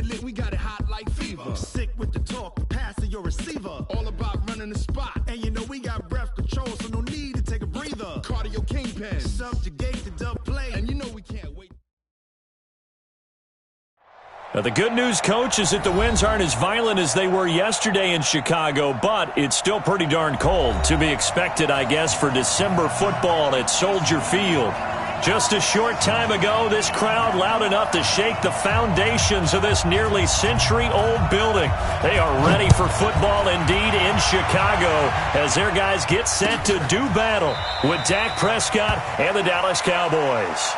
lit, we got it hot like fever. Sick with the talk, passing your receiver. All about running the spot. And you know we got breath control, so no need to take a breather. Cardio kingpin, subjugate the dub play. And you know we can't wait. Now, the good news, Coach, is that the winds aren't as violent as they were yesterday in Chicago, but it's still pretty darn cold. To be expected, I guess, for December football at Soldier Field. Just a short time ago, this crowd loud enough to shake the foundations of this nearly century-old building. They are ready for football indeed in Chicago as their guys get set to do battle with Dak Prescott and the Dallas Cowboys.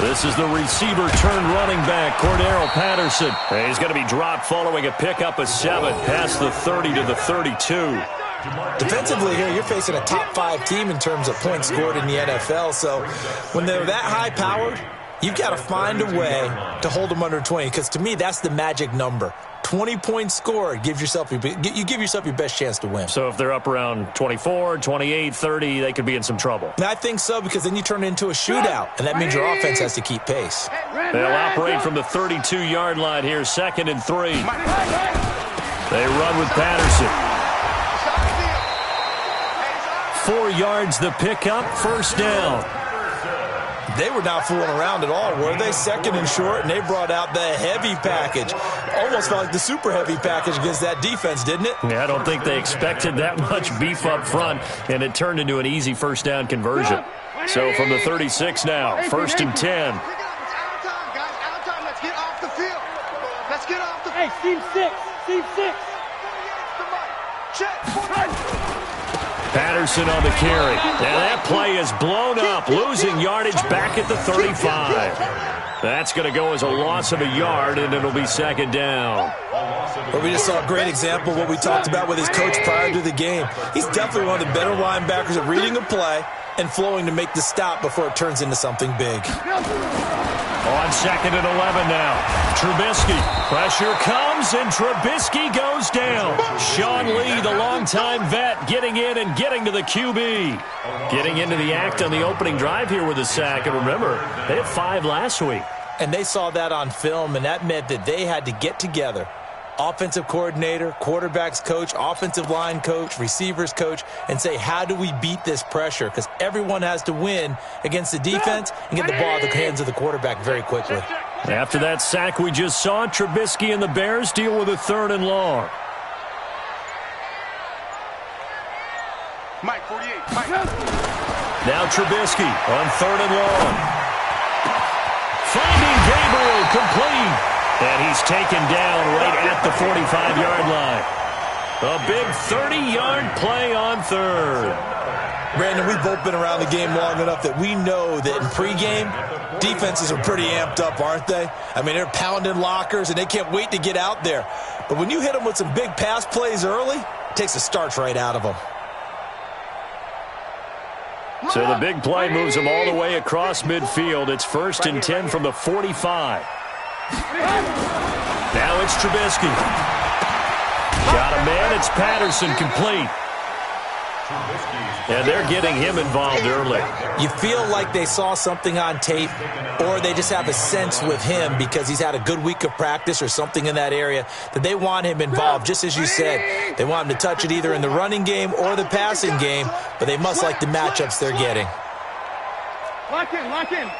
This is the receiver turned running back, Cordero Patterson. He's going to be dropped following a pickup of 7 past the 30 to the 32. Defensively here, you're facing a top 5 team in terms of points scored in the NFL. So when they're that high-powered, you've got to find a way to hold them under 20, because to me, that's the magic number. 20 points scored, you give yourself your best chance to win. So if they're up around 24, 28, 30, they could be in some trouble. And I think so, because then you turn it into a shootout, and that means your offense has to keep pace. They'll operate from the 32-yard line here, 2nd and 3. They run with Patterson. 4 yards the pickup, 1st down. They were not fooling around at all, were they? 2nd and short, and they brought out the heavy package. Almost felt like the super heavy package against that defense, didn't it? Yeah, I don't think they expected that much beef up front, and it turned into an easy 1st down conversion. So from the 36 now, 1st and 10. Out of time. Let's get off the field. Let's get off the field. Hey, Team 6. Check. Patterson on the carry. And that play is blown up, losing yardage back at the 35. That's going to go as a loss of a yard, and it'll be 2nd down. Well, we just saw a great example of what we talked about with his coach prior to the game. He's definitely one of the better linebackers at reading a play and flowing to make the stop before it turns into something big. On 2nd and 11 now. Trubisky. Pressure comes, and Trubisky goes down. Sean Lee, the longtime vet, getting in and getting to the QB. Getting into the act on the opening drive here with a sack. And remember, they had 5 last week. And they saw that on film, and that meant that they had to get together. Offensive coordinator, quarterback's coach, offensive line coach, receivers coach, and say, how do we beat this pressure? Because everyone has to win against the defense and get the ball out of the hands of the quarterback very quickly. After that sack we just saw, Trubisky and the Bears deal with a 3rd and long. Mike, 48. Mike. Now Trubisky on 3rd and long. Finding Gabriel, complete. And he's taken down right at the 45-yard line. A big 30-yard play on 3rd. Brandon, we've both been around the game long enough that we know that in pregame, defenses are pretty amped up, aren't they? I mean, they're pounding lockers, and they can't wait to get out there. But when you hit them with some big pass plays early, it takes the starch right out of them. So the big play moves them all the way across midfield. It's 1st and 10 from the 45. Now it's Trubisky. Got a man. It's Patterson, complete. And they're getting him involved early. You feel like they saw something on tape, or they just have a sense with him because he's had a good week of practice or something in that area that they want him involved. Just as you said, they want him to touch it either in the running game or the passing game, but they must like the matchups they're getting. Lock in.